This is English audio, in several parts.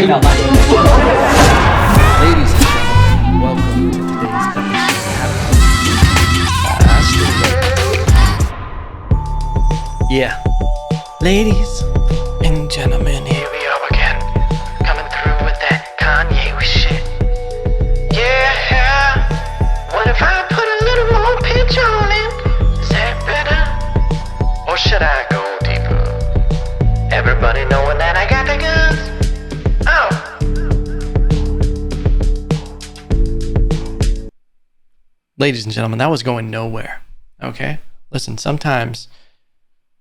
crying out loud. Ladies and gentlemen, welcome to today's episode. Yeah. Ladies and gentlemen, here we are again, coming through with that Kanye shit. Yeah, what if I put a little more pitch on it? Is that better? Or should I go deeper? Everybody knowing that I got the guns? Oh. Ladies and gentlemen, that was going nowhere. Okay? Listen, sometimes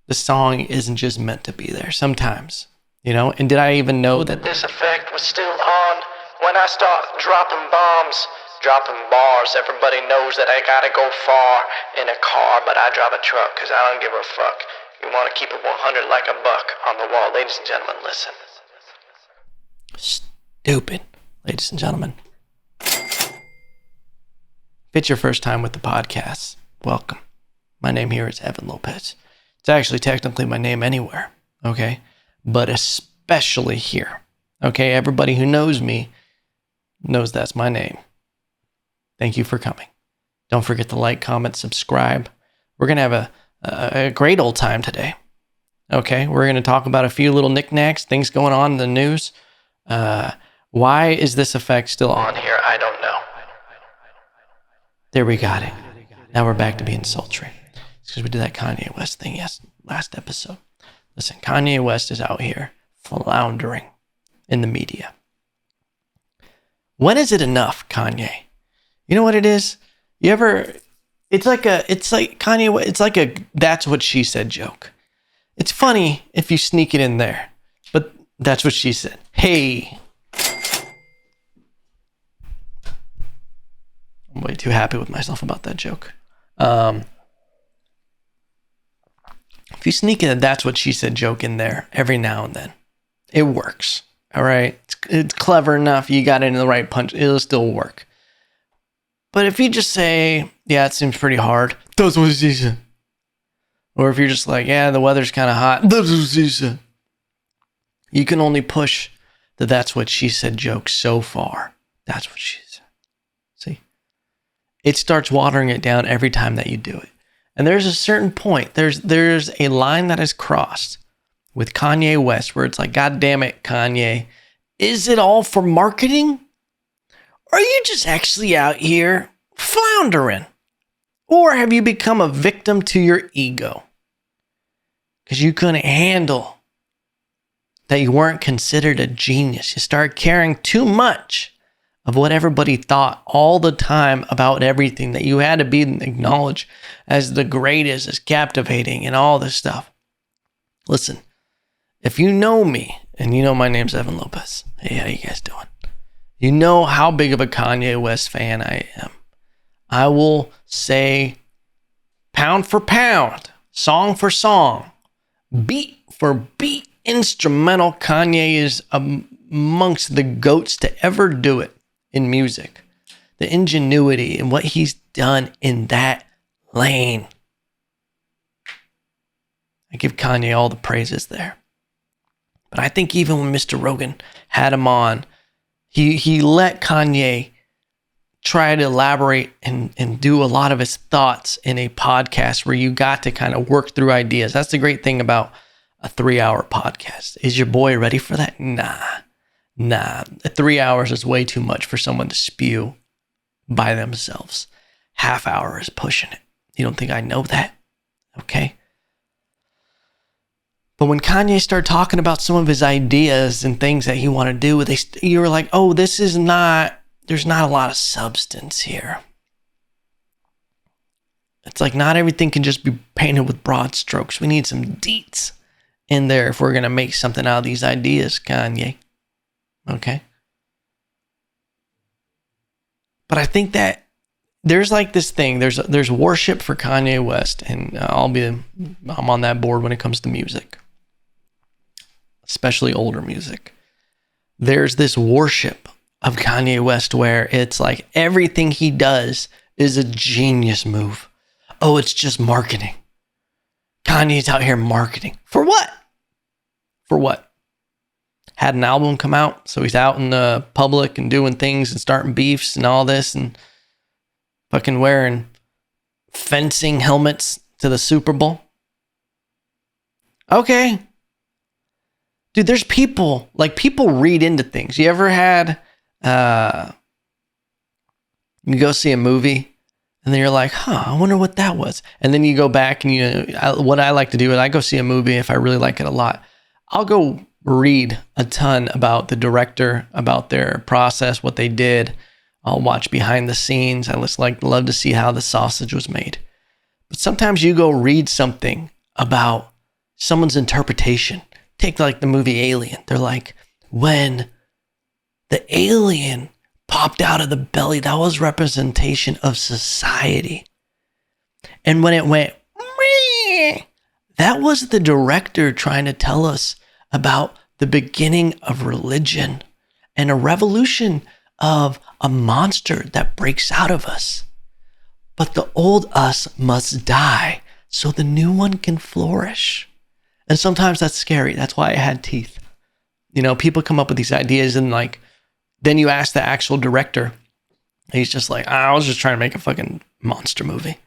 the song isn't just meant to be there. Sometimes, you know? And did I even know that this effect was still on when I start dropping bombs, dropping bars? Everybody knows that I gotta go far in a car, but I drive a truck because I don't give a fuck. You want to keep it 100 like a buck on the wall. Ladies and gentlemen, listen. Stupid, ladies and gentlemen. If it's your first time with the podcast, welcome. My name here is Evan Lopez. It's actually technically my name anywhere, okay? But especially here, okay? Everybody who knows me knows that's my name. Thank you for coming. Don't forget to like, comment, subscribe. We're going to have a great old time today, okay? We're going to talk about a few little knickknacks, things going on in the news. Why is this effect still on here? I don't know. There, we got it. Now we're back to being sultry. It's because we did that Kanye West thing, last episode. Listen, Kanye West is out here floundering in the media. When is it enough, Kanye? You know what it is? It's like Kanye West, it's like a that's what she said joke. It's funny if you sneak it in there, but that's what she said. Hey. I'm way too happy with myself about that joke. If you sneak in a that's what she said joke in there every now and then, it works. All right. It's clever enough. You got it in the right punch. It'll still work. But if you just say, yeah, it seems pretty hard. That's what she said. Or if you're just like, yeah, the weather's kind of hot. That's what she said. You can only push the that's what she said joke so far. That's what she said. See? It starts watering it down every time that you do it. And there's a certain point, there's a line that is crossed with Kanye West where it's like, God damn it, Kanye, is it all for marketing? Or are you just actually out here floundering? Or have you become a victim to your ego? Because you couldn't handle that you weren't considered a genius. You started caring too much of what everybody thought all the time about everything, that you had to be acknowledged as the greatest, as captivating, and all this stuff. Listen, if you know me, and you know my name's Evan Lopez. Hey, how you guys doing? You know how big of a Kanye West fan I am. I will say pound for pound, song for song, beat for beat, instrumental, Kanye is amongst the GOATs to ever do it. In music, the ingenuity and what he's done in that lane. I give Kanye all the praises there. But I think even when Mr. Rogan had him on, he let Kanye try to elaborate and do a lot of his thoughts in a podcast where you got to kind of work through ideas. That's the great thing about a 3-hour podcast. Is your boy ready for that? Nah, 3 hours is way too much for someone to spew by themselves. Half hour is pushing it. You don't think I know that? Okay. But when Kanye started talking about some of his ideas and things that he wanted to do, you were like, oh, there's not a lot of substance here. It's like not everything can just be painted with broad strokes. We need some deets in there if we're going to make something out of these ideas, Kanye. Okay. But I think that there's like this thing, there's worship for Kanye West, and I'm on that board when it comes to music, especially older music. There's this worship of Kanye West where it's like everything he does is a genius move. Oh, it's just marketing. Kanye's out here marketing. For what? For what? had an album come out. So he's out in the public and doing things and starting beefs and all this and fucking wearing fencing helmets to the Super Bowl. Okay. Dude, there's people read into things. You ever had, you go see a movie and then you're like, I wonder what that was. And then you go back and what I like to do is I go see a movie if I really like it a lot. I'll go read a ton about the director, about their process, what they did. I'll watch behind the scenes. I just love to see how the sausage was made. But sometimes you go read something about someone's interpretation. Take like the movie Alien. They're like, when the alien popped out of the belly, that was representation of society. And when it went, meh, that was the director trying to tell us about the beginning of religion and a revolution of a monster that breaks out of us. But the old us must die so the new one can flourish. And sometimes that's scary. That's why it had teeth. You know, people come up with these ideas and like, then you ask the actual director. And he's just like, I was just trying to make a fucking monster movie.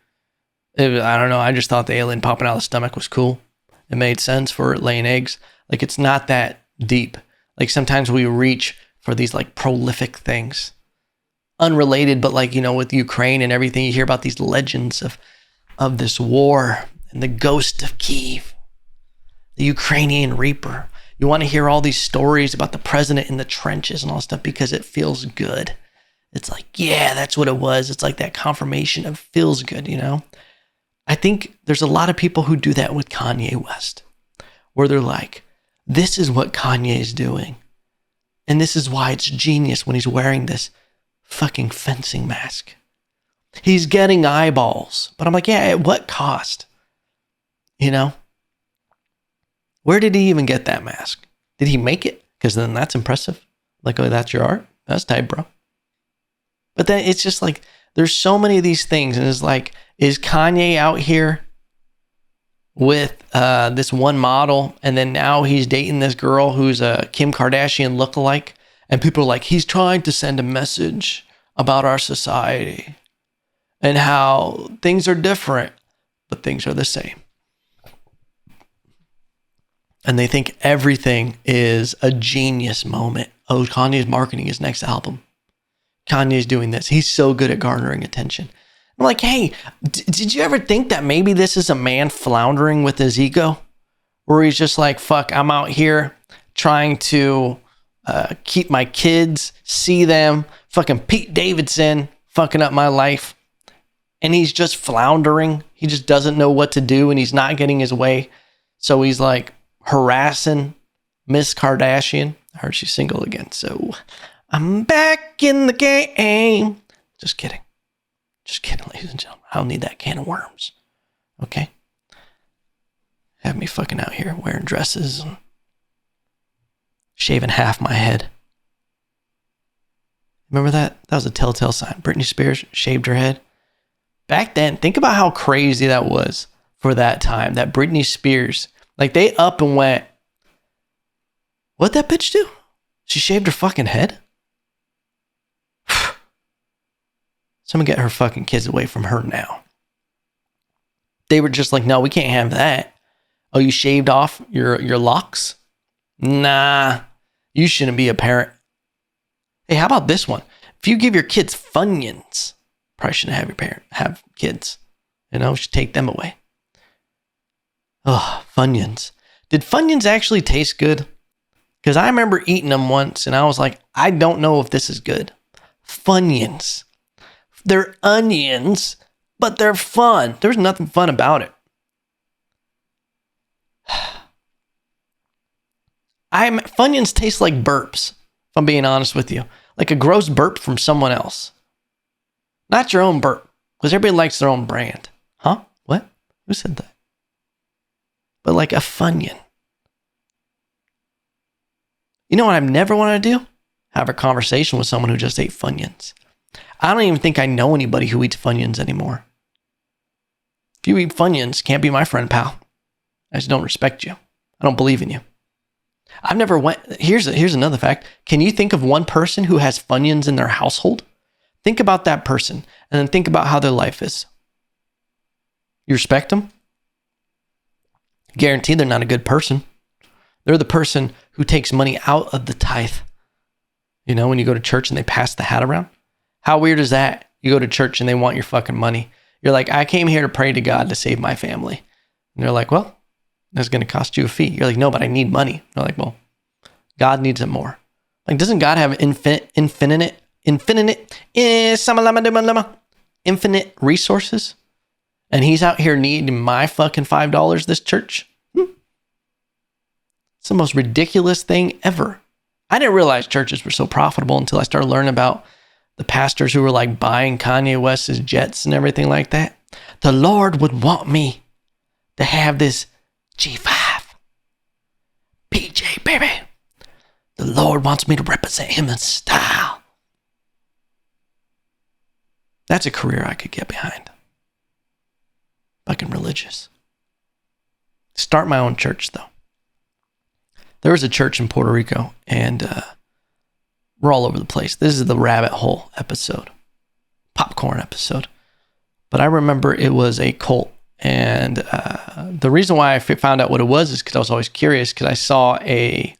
I don't know. I just thought the alien popping out of the stomach was cool. It made sense for it laying eggs. Like, it's not that deep. Like, sometimes we reach for these like prolific things. Unrelated, but like, you know, with Ukraine and everything, you hear about these legends of this war and the ghost of Kiev. The Ukrainian Reaper. You want to hear all these stories about the president in the trenches and all stuff because it feels good. It's like, yeah, that's what it was. It's like that confirmation of feels good, you know? I think there's a lot of people who do that with Kanye West, where they're like, this is what Kanye is doing. And this is why it's genius when he's wearing this fucking fencing mask. He's getting eyeballs. But I'm like, yeah, at what cost? You know? Where did he even get that mask? Did he make it? Because then that's impressive. Like, oh, that's your art? That's tight, bro. But then it's just like, there's so many of these things. And it's like, is Kanye out here with this one model? And then now he's dating this girl who's a Kim Kardashian lookalike. And people are like, he's trying to send a message about our society and how things are different, but things are the same. And they think everything is a genius moment. Oh, Kanye's marketing his next album. Kanye's doing this. He's so good at garnering attention. I'm like, hey, did you ever think that maybe this is a man floundering with his ego? Where he's just like, fuck, I'm out here trying to keep my kids, see them, fucking Pete Davidson fucking up my life. And he's just floundering. He just doesn't know what to do and he's not getting his way. So he's like, harassing Miss Kardashian. I heard she's single again, so I'm back in the game. Just kidding, ladies and gentlemen. I don't need that can of worms. Okay, have me fucking out here wearing dresses and shaving half my head. Remember that? That was a telltale sign. Britney Spears shaved her head. Back then, think about how crazy that was for that time. That Britney Spears. Like, they up and went, what'd that bitch do? She shaved her fucking head? Someone get her fucking kids away from her now. They were just like, no, we can't have that. Oh, you shaved off your locks? Nah, you shouldn't be a parent. Hey, how about this one? If you give your kids Funyuns, probably shouldn't have kids. You know, should take them away. Oh, Funyuns. Did Funyuns actually taste good? Because I remember eating them once and I was like, I don't know if this is good. Funyuns. They're onions, but they're fun. There's nothing fun about it. Funyuns taste like burps, if I'm being honest with you. Like a gross burp from someone else. Not your own burp, because everybody likes their own brand. Huh? What? Who said that? But like a Funyun. You know what I never want to do? Have a conversation with someone who just ate Funyuns. I don't even think I know anybody who eats Funyuns anymore. If you eat Funyuns, can't be my friend, pal. I just don't respect you. I don't believe in you. I've never went. Here's another fact. Can you think of one person who has Funyuns in their household? Think about that person and then think about how their life is. You respect them? Guarantee they're not a good person. They're the person who takes money out of the tithe. You know, when you go to church and they pass the hat around. How weird is that? You go to church and they want your fucking money. You're like, I came here to pray to God to save my family. And they're like, well, that's going to cost you a fee. You're like, no, but I need money. They're like, well, God needs it more. Like, doesn't God have infinite resources? And he's out here needing my fucking $5 this church? It's the most ridiculous thing ever. I didn't realize churches were so profitable until I started learning about the pastors who were like buying Kanye West's jets and everything like that. The Lord would want me to have this G5. PJ, baby. The Lord wants me to represent him in style. That's a career I could get behind. Fucking religious. Start my own church, though. There was a church in Puerto Rico, and we're all over the place. This is the rabbit hole episode, popcorn episode. But I remember it was a cult, and the reason why I found out what it was is because I was always curious, because I saw a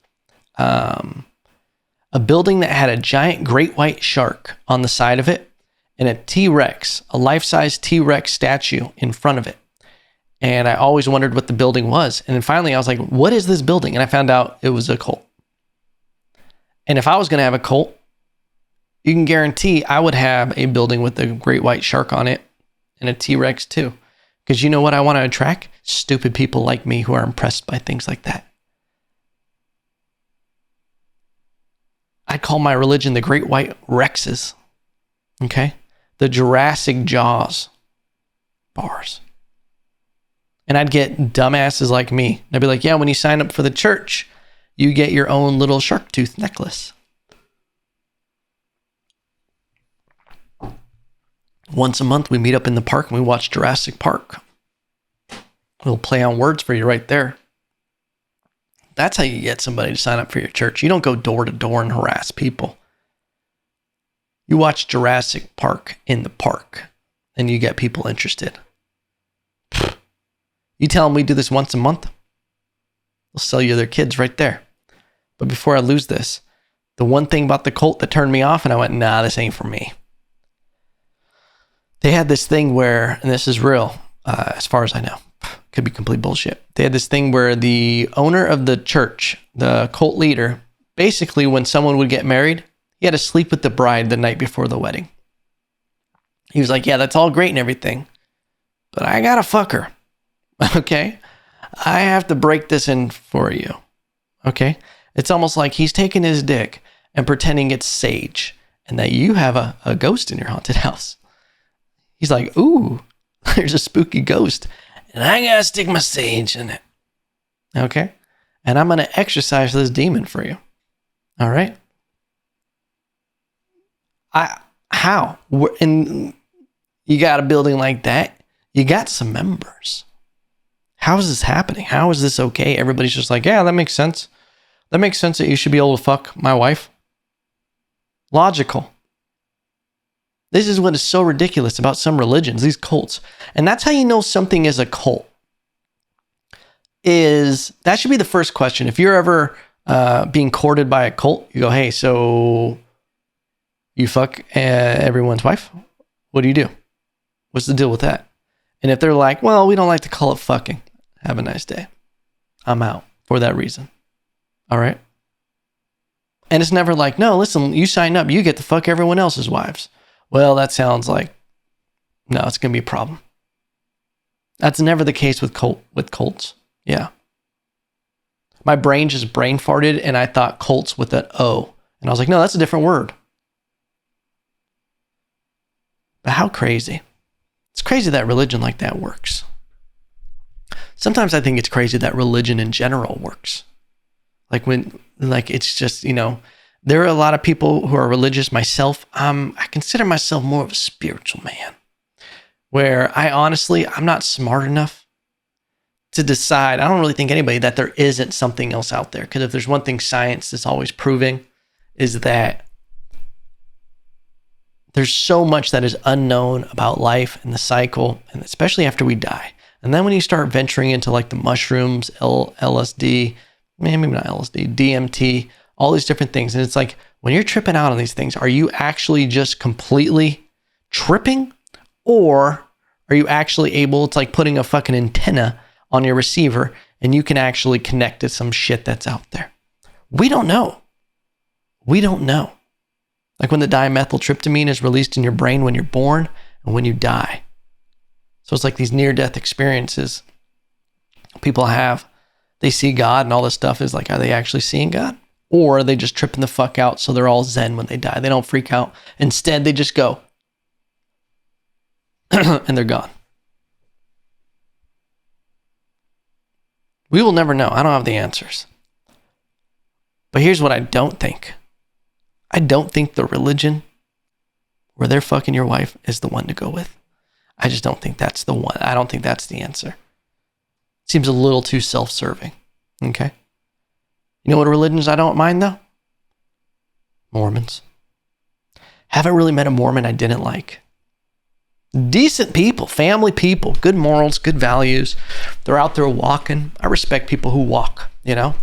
building that had a giant great white shark on the side of it, and a T-Rex, a life-size T-Rex statue in front of it. And I always wondered what the building was. And then finally I was like, what is this building? And I found out it was a cult. And if I was going to have a cult, you can guarantee I would have a building with a great white shark on it and a T-Rex too. Because you know what I want to attract? Stupid people like me who are impressed by things like that. I call my religion the Great White Rexes. Okay? The Jurassic Jaws bars. And I'd get dumbasses like me. I'd be like, yeah, when you sign up for the church, you get your own little shark tooth necklace. Once a month, we meet up in the park and we watch Jurassic Park. We'll play on words for you right there. That's how you get somebody to sign up for your church. You don't go door to door and harass people. You watch Jurassic Park in the park and you get people interested. You tell them we do this once a month, they'll sell you their kids right there. But before I lose this, the one thing about the cult that turned me off and I went, nah, this ain't for me. They had this thing where, and this is real, as far as I know, could be complete bullshit. They had this thing where the owner of the church, the cult leader, basically when someone would get married, he had to sleep with the bride the night before the wedding. He was like, yeah, that's all great and everything, but I gotta fuck her. Okay? I have to break this in for you. Okay? It's almost like he's taking his dick and pretending it's sage and that you have a ghost in your haunted house. He's like, ooh, there's a spooky ghost and I gotta stick my sage in it. Okay? And I'm gonna exorcise this demon for you. All right? How? And you got a building like that, you got some members. How is this happening? How is this okay? Everybody's just like, yeah, that makes sense. That makes sense that you should be able to fuck my wife. Logical. This is what is so ridiculous about some religions, these cults. And that's how you know something is a cult. That should be the first question. If you're ever being courted by a cult, you go, hey, so you fuck everyone's wife? What do you do? What's the deal with that? And if they're like, well, we don't like to call it fucking. Have a nice day. I'm out for that reason. All right? And it's never like, no, listen, you sign up, you get to fuck everyone else's wives. Well, that sounds like, no, it's going to be a problem. That's never the case with cults. Yeah. My brain just brain farted and I thought cults with an O. And I was like, no, that's a different word. But how crazy. It's crazy that religion like that works. Sometimes I think it's crazy that religion in general works. It's just, there are a lot of people who are religious. Myself, I consider myself more of a spiritual man. Where I'm not smart enough to decide, I don't really think anybody, that there isn't something else out there. Because if there's one thing science is always proving, is that there's so much that is unknown about life and the cycle, and especially after we die. And then when you start venturing into like the mushrooms, LSD, maybe not LSD, DMT, all these different things. And it's like, when you're tripping out on these things, are you actually just completely tripping? Or are you actually able, it's like putting a fucking antenna on your receiver and you can actually connect to some shit that's out there? We don't know. We don't know. Like when the dimethyltryptamine is released in your brain when you're born and when you die. So it's like these near-death experiences people have. They see God and all this stuff is like, are they actually seeing God? Or are they just tripping the fuck out so they're all zen when they die? They don't freak out. Instead, they just go. And they're gone. We will never know. I don't have the answers. But here's what I don't think. I don't think the religion where they're fucking your wife is the one to go with. I just don't think that's the one. I don't think that's the answer. It seems a little too self-serving. Okay? You know what religions I don't mind though? Mormons. Haven't really met a Mormon I didn't like. Decent people, family people, good morals, good values. They're out there walking. I respect people who walk, you know?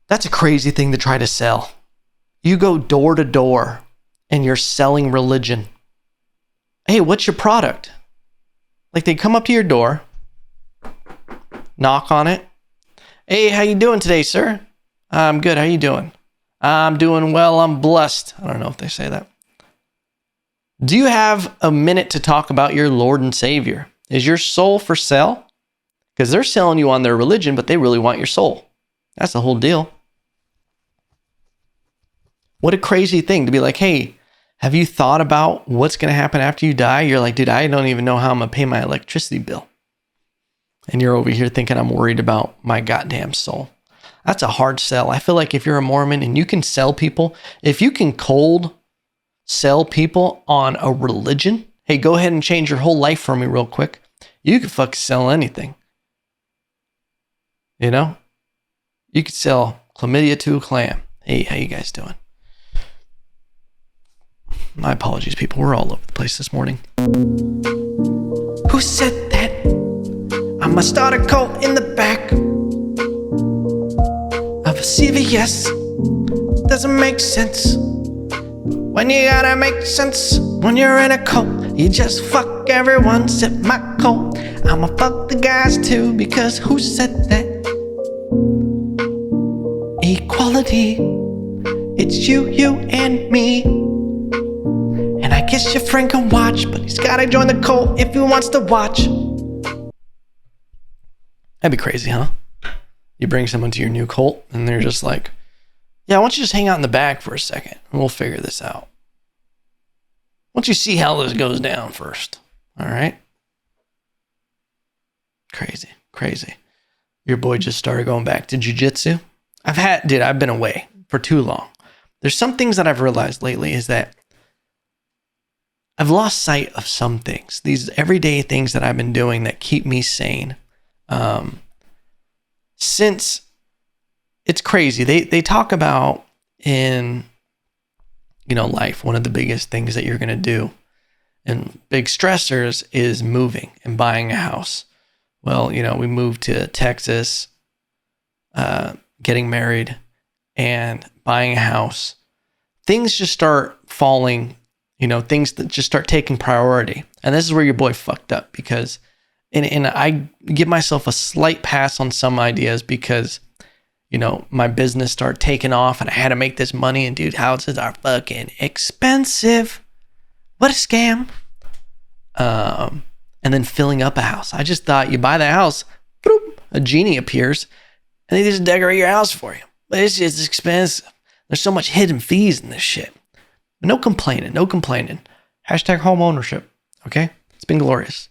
That's a crazy thing to try to sell. You go door to door and you're selling religion. Hey, what's your product? Like they come up to your door, knock on it. Hey, how you doing today, sir? I'm good. How you doing? I'm doing well. I'm blessed. I don't know if they say that. Do you have a minute to talk about your Lord and Savior? Is your soul for sale? Because they're selling you on their religion, but they really want your soul. That's the whole deal. What a crazy thing to be like, hey, have you thought about what's going to happen after you die? You're like, dude, I don't even know how I'm going to pay my electricity bill. And you're over here thinking I'm worried about my goddamn soul. That's a hard sell. I feel like if you're a Mormon and you can sell people, if you can cold sell people on a religion, hey, go ahead and change your whole life for me real quick. You could fucking sell anything. You know? You could sell chlamydia to a clam. Hey, how you guys doing? My apologies, people. We're all over the place this morning. Who said that? I'ma start a cult in the back of a CVS. Doesn't make sense. When you gotta make sense, when you're in a cult, you just fuck everyone, sip my cult. I'ma fuck the guys too, because who said that? Equality, it's you, and me. And I guess your friend can watch, but he's gotta join the cult if he wants to watch. That'd be crazy, huh? You bring someone to your new cult, and they're just like, yeah, why don't you just hang out in the back for a second, and we'll figure this out. Why don't you see how this goes down first, all right? Crazy. Your boy just started going back to jiu-jitsu. I've been away for too long. There's some things that I've realized lately is that I've lost sight of some things. These everyday things that I've been doing that keep me sane. Since it's crazy. They talk about in, life, one of the biggest things that you're going to do and big stressors is moving and buying a house. Well, we moved to Texas, getting married and buying a house. Things just start falling, things that just start taking priority. And this is where your boy fucked up because, and I give myself a slight pass on some ideas because my business started taking off and I had to make this money. And dude, houses are fucking expensive. What a scam. And then filling up a house. I just thought you buy the house, boop, a genie appears and they just decorate your house for you. But it's just expensive. There's so much hidden fees in this shit. No complaining. Hashtag home ownership. Okay. It's been glorious.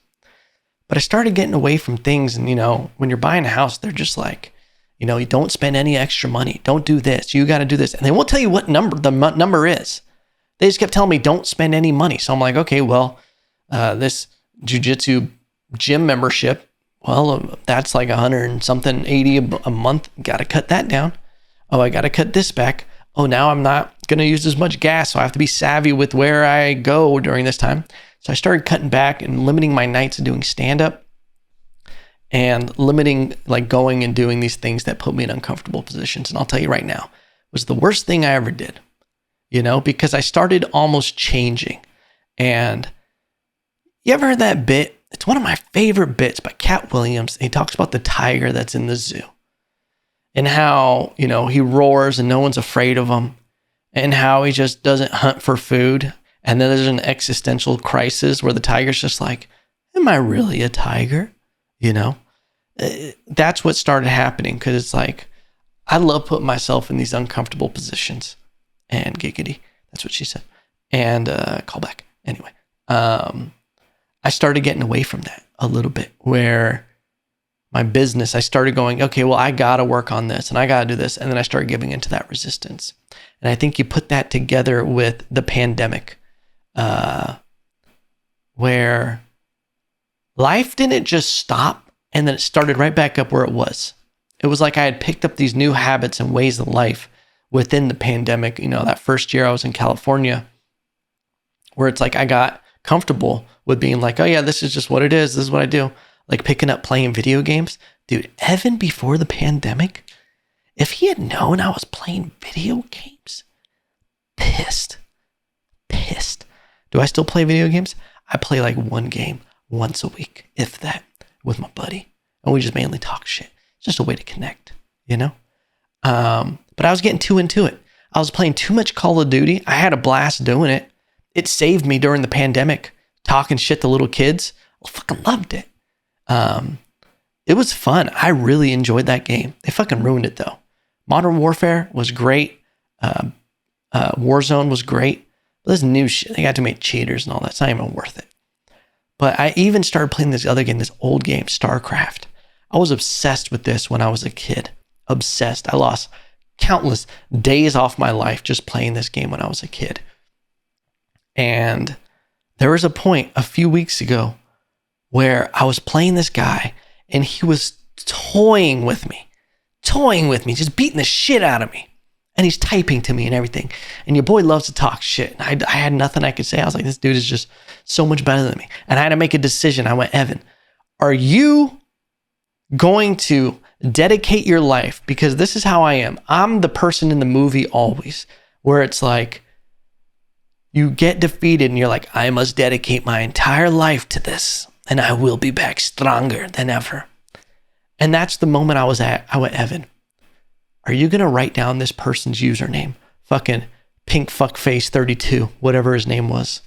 But I started getting away from things. And, when you're buying a house, they're just like, you don't spend any extra money. Don't do this. You got to do this. And they won't tell you what the number is. They just kept telling me, don't spend any money. So I'm like, okay, well, this jiu-jitsu Gym membership, well, that's like 100 and something, 80 a month. Got to cut that down. Oh, I got to cut this back. Oh, now I'm not going to use as much gas, so I have to be savvy with where I go during this time. So I started cutting back and limiting my nights of doing stand-up and limiting like going and doing these things that put me in uncomfortable positions. And I'll tell you right now, it was the worst thing I ever did, because I started almost changing. And you ever heard that bit? It's one of my favorite bits by Cat Williams. He talks about the tiger that's in the zoo and how, he roars and no one's afraid of him and how he just doesn't hunt for food. And then there's an existential crisis where the tiger's just like, am I really a tiger? That's what started happening, because it's like, I love putting myself in these uncomfortable positions. And giggity, that's what she said. And call back. Anyway, I started getting away from that a little bit, where my business, I started going, okay, well, I got to work on this and I got to do this. And then I started giving into that resistance. And I think you put that together with the pandemic, where life didn't just stop and then it started right back up where it was. It was like I had picked up these new habits and ways of life within the pandemic. That first year I was in California, where it's like I got comfortable with being like, oh yeah, this is just what it is. This is what I do. Like picking up playing video games. Dude, Evan, before the pandemic, if he had known I was playing video games, pissed. Do I still play video games? I play like one game once a week, if that, with my buddy. And we just mainly talk shit. It's just a way to connect, But I was getting too into it. I was playing too much Call of Duty. I had a blast doing it. It saved me during the pandemic, talking shit to little kids. I fucking loved it. It was fun. I really enjoyed that game. They fucking ruined it though. Modern Warfare was great. Warzone was great. But this new shit, they got to make cheaters and all that. It's not even worth it. But I even started playing this other game, this old game, StarCraft. I was obsessed with this when I was a kid. Obsessed. I lost countless days off my life just playing this game when I was a kid. And there was a point a few weeks ago where I was playing this guy and he was toying with me, just beating the shit out of me. And he's typing to me and everything. And your boy loves to talk shit. And I had nothing I could say. I was like, this dude is just so much better than me. And I had to make a decision. I went, Evan, are you going to dedicate your life? Because this is how I am. I'm the person in the movie always, where it's like, you get defeated and you're like, I must dedicate my entire life to this and I will be back stronger than ever. And that's the moment I was at. I went, Evan, are you going to write down this person's username? Fucking pinkfuckface32, whatever his name was.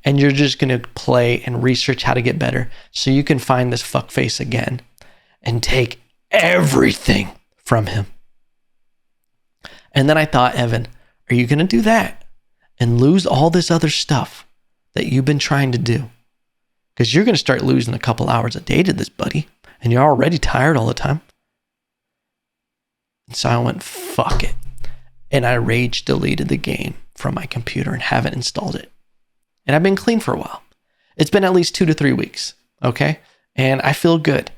And you're just going to play and research how to get better so you can find this fuckface again and take everything from him. And then I thought, Evan, are you going to do that and lose all this other stuff that you've been trying to do? Because you're going to start losing a couple hours a day to this, buddy. And you're already tired all the time. And so I went, fuck it. And I rage deleted the game from my computer and haven't installed it. And I've been clean for a while. It's been at least 2 to 3 weeks. Okay. And I feel good.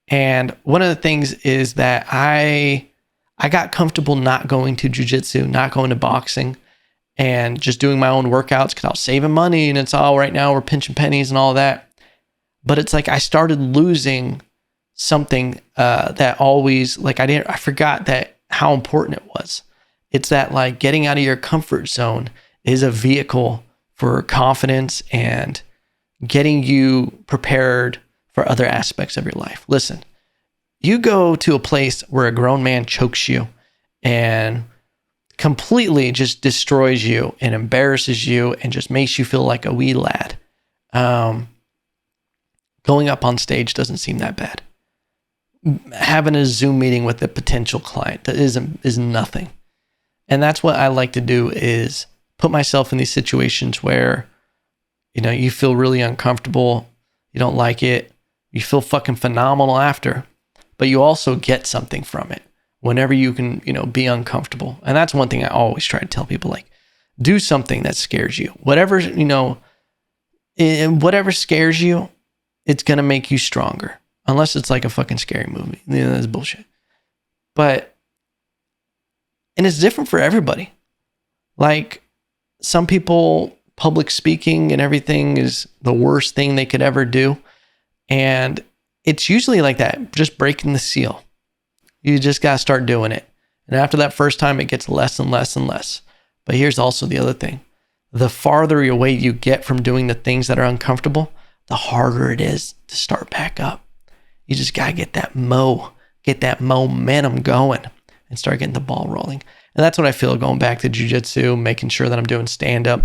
And one of the things is that I got comfortable not going to jiu-jitsu, not going to boxing, and just doing my own workouts because I was saving money and it's all right now we're pinching pennies and all that. But it's like I started losing something that always, like I forgot that how important it was. It's that like getting out of your comfort zone is a vehicle for confidence and getting you prepared for other aspects of your life. Listen, you go to a place where a grown man chokes you and completely just destroys you and embarrasses you and just makes you feel like a wee lad. Going up on stage doesn't seem that bad. Having a Zoom meeting with a potential client is nothing. And that's what I like to do, is put myself in these situations where, you feel really uncomfortable. You don't like it. You feel fucking phenomenal after, but you also get something from it whenever you can, be uncomfortable. And that's one thing I always try to tell people, like, do something that scares you. Whatever, whatever scares you, it's going to make you stronger. Unless it's like a fucking scary movie. That's bullshit. But, and it's different for everybody. Like, some people, public speaking and everything is the worst thing they could ever do. And it's usually like that, just breaking the seal. You just got to start doing it. And after that first time, it gets less and less and less. But here's also the other thing. The farther away you get from doing the things that are uncomfortable, the harder it is to start back up. You just got to get that momentum going and start getting the ball rolling. And that's what I feel going back to jiu-jitsu, making sure that I'm doing stand-up,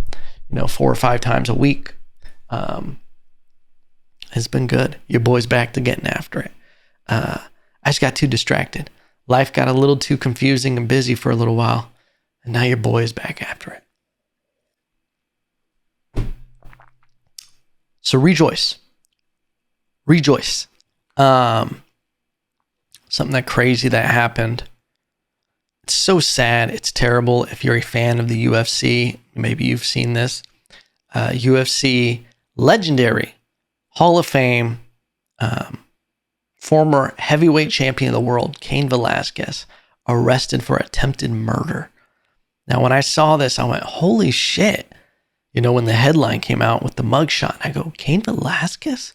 4 or 5 times a week. Has been good. Your boy's back to getting after it. I just got too distracted. Life got a little too confusing and busy for a little while. And now your boy is back after it. So rejoice. Rejoice. Something that crazy that happened. It's so sad. It's terrible. If you're a fan of the UFC, maybe you've seen this. UFC legendary Hall of Fame, former heavyweight champion of the world, Cain Velasquez, arrested for attempted murder. Now, when I saw this, I went, holy shit. When the headline came out with the mugshot, I go, Cain Velasquez?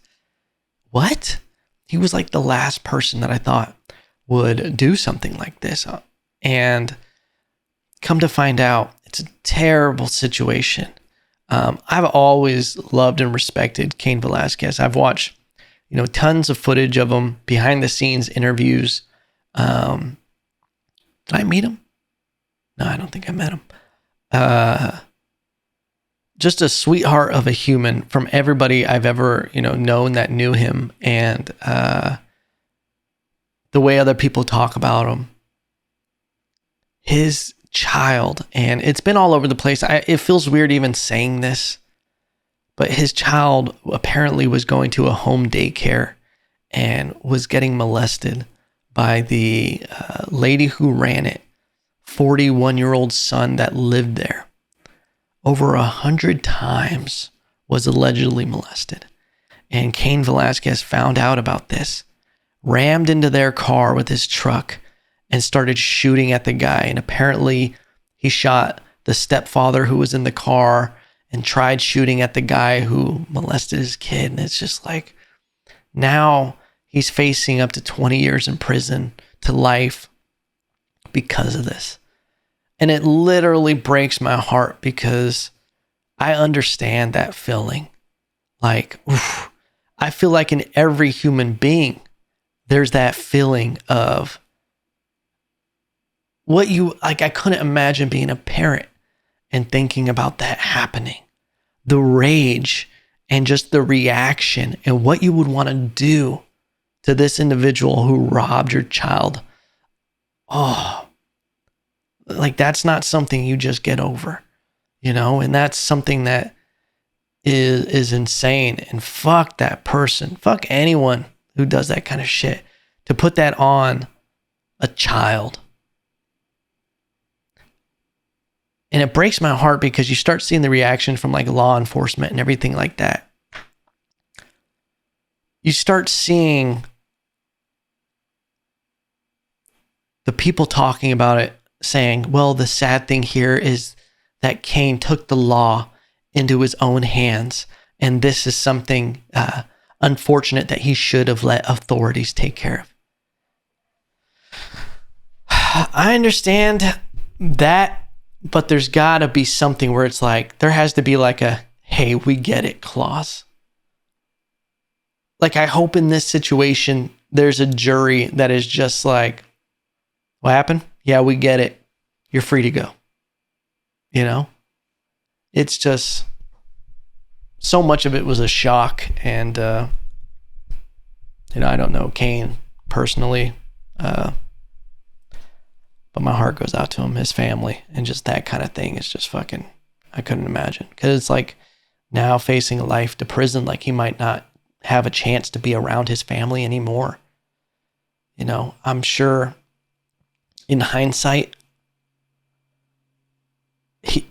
What? He was like the last person that I thought would do something like this. And come to find out, it's a terrible situation. I've always loved and respected Cain Velasquez. I've watched, tons of footage of him, behind the scenes interviews. Did I meet him? No, I don't think I met him. Just a sweetheart of a human from everybody I've ever, known that knew him, and the way other people talk about him. His child, and it's been all over the place. It feels weird even saying this, but his child apparently was going to a home daycare and was getting molested by the lady who ran it, 41-year-old son that lived there. Over 100 times was allegedly molested. And Cain Velasquez found out about this, rammed into their car with his truck, and started shooting at the guy. And apparently he shot the stepfather who was in the car and tried shooting at the guy who molested his kid. And it's just like, now he's facing up to 20 years in prison to life because of this. And it literally breaks my heart because I understand that feeling. Like, oof, I feel like in every human being, there's that feeling of I couldn't imagine being a parent and thinking about that happening. The rage and just the reaction and what you would want to do to this individual who robbed your child. Oh, like that's not something you just get over, and that's something that is insane. And fuck that person. Fuck anyone who does that kind of shit. To put that on a child. And it breaks my heart because you start seeing the reaction from like law enforcement and everything like that. You start seeing the people talking about it saying, well, the sad thing here is that Cain took the law into his own hands. And this is something unfortunate that he should have let authorities take care of. I understand that. But there's got to be something where it's like, there has to be like a, hey, we get it clause. Like, I hope in this situation, there's a jury that is just like, what happened? Yeah, we get it. You're free to go. It's just, so much of it was a shock. And, I don't know Cain personally. But my heart goes out to him, his family, and just that kind of thing is just fucking, I couldn't imagine. Because it's like now facing life to prison, like he might not have a chance to be around his family anymore. I'm sure in hindsight, he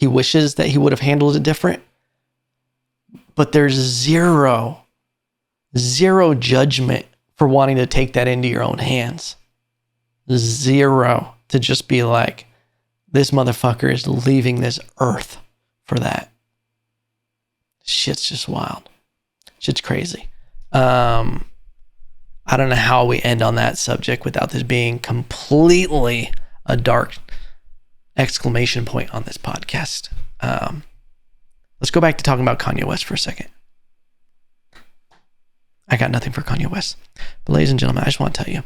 wishes that he would have handled it different. But there's zero judgment for wanting to take that into your own hands. Zero to just be like, this motherfucker is leaving this earth for that. Shit's just wild. Shit's crazy. I don't know how we end on that subject without this being completely a dark exclamation point on this podcast. Let's go back to talking about Kanye West for a second. I got nothing for Kanye West. But ladies and gentlemen, I just want to tell you,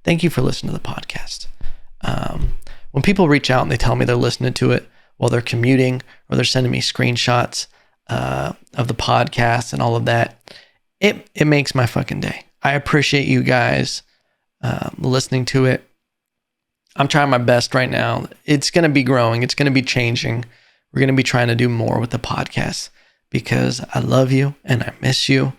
thank you for listening to the podcast. When people reach out and they tell me they're listening to it while they're commuting, or they're sending me screenshots of the podcast and all of that, it makes my fucking day. I appreciate you guys listening to it. I'm trying my best right now. It's going to be growing. It's going to be changing. We're going to be trying to do more with the podcast because I love you and I miss you.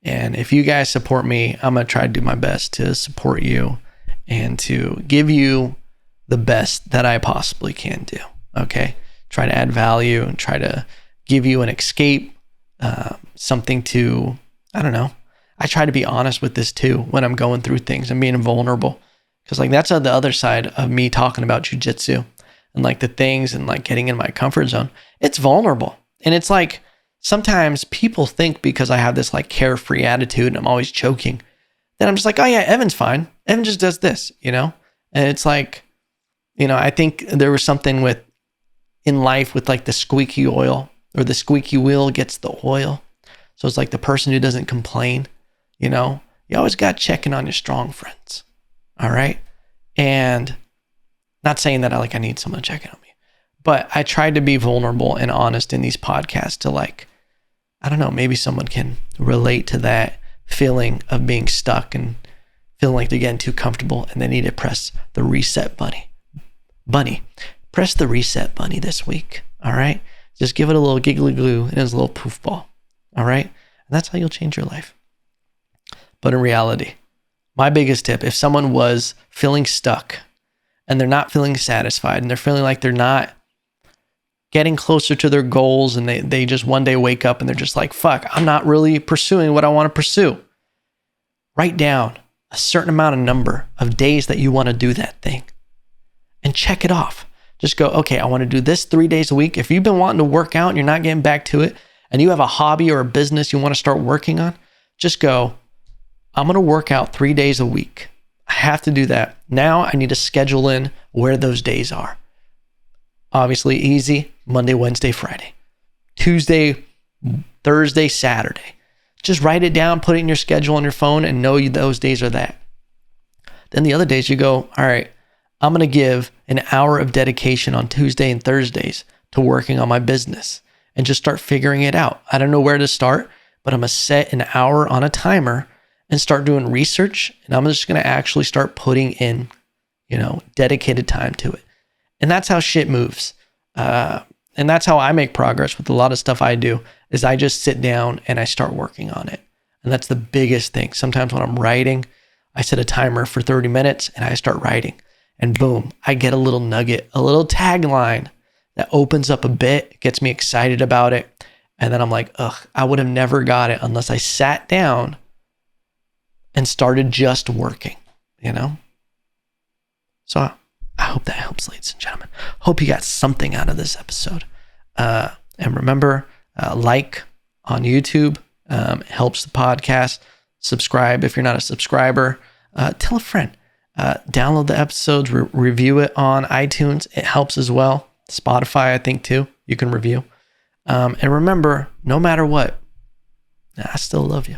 And if you guys support me, I'm going to try to do my best to support you and to give you the best that I possibly can do. Okay? Try to add value and try to give you an escape, something to, I don't know. I try to be honest with this too when I'm going through things and being vulnerable. Because like that's on the other side of me talking about jujitsu and like the things and like getting in my comfort zone. It's vulnerable. And it's like sometimes people think because I have this like carefree attitude and I'm always joking, that I'm just like, oh yeah, Evan's fine. Evan just does this, you know? And it's like, you know, I think there was something in life with like the squeaky oil, or the squeaky wheel gets the oil. So it's like the person who doesn't complain, you know? You always got checking on your strong friends. All right. And not saying that I need someone checking on me, but I tried to be vulnerable and honest in these podcasts to like, I don't know, maybe someone can relate to that feeling of being stuck and feeling like they're getting too comfortable and they need to press the reset bunny. Press the reset bunny this week. All right. Just give it a little giggly glue and it's a little poof ball. All right. And that's how you'll change your life. But in reality, my biggest tip, if someone was feeling stuck and they're not feeling satisfied and they're feeling like they're not getting closer to their goals and they just one day wake up and they're just like, fuck, I'm not really pursuing what I want to pursue. Write down a certain amount of number of days that you want to do that thing and check it off. Just go, okay, I want to do this 3 days a week. If you've been wanting to work out and you're not getting back to it and you have a hobby or a business you want to start working on, just go, I'm going to work out 3 days a week. I have to do that. Now I need to schedule in where those days are. Obviously easy, Monday, Wednesday, Friday. Tuesday, Thursday, Saturday. Just write it down, put it in your schedule on your phone and know those days are that. Then the other days you go, all right, I'm going to give an hour of dedication on Tuesday and Thursdays to working on my business and just start figuring it out. I don't know where to start, but I'm going to set an hour on a timer and start doing research. And I'm just going to actually start putting in, dedicated time to it. And that's how shit moves. And that's how I make progress with a lot of stuff I do is I just sit down and I start working on it. And that's the biggest thing. Sometimes when I'm writing, I set a timer for 30 minutes and I start writing. And boom, I get a little nugget, a little tagline that opens up a bit, gets me excited about it. And then I'm like, ugh, I would have never got it unless I sat down and started just working, So I hope that helps, ladies and gentlemen. Hope you got something out of this episode. And remember, like on YouTube, helps the podcast. Subscribe if you're not a subscriber. Tell a friend. Download the episodes, review it on iTunes. It helps as well. Spotify, I think, too. You can review. And remember, no matter what, I still love you.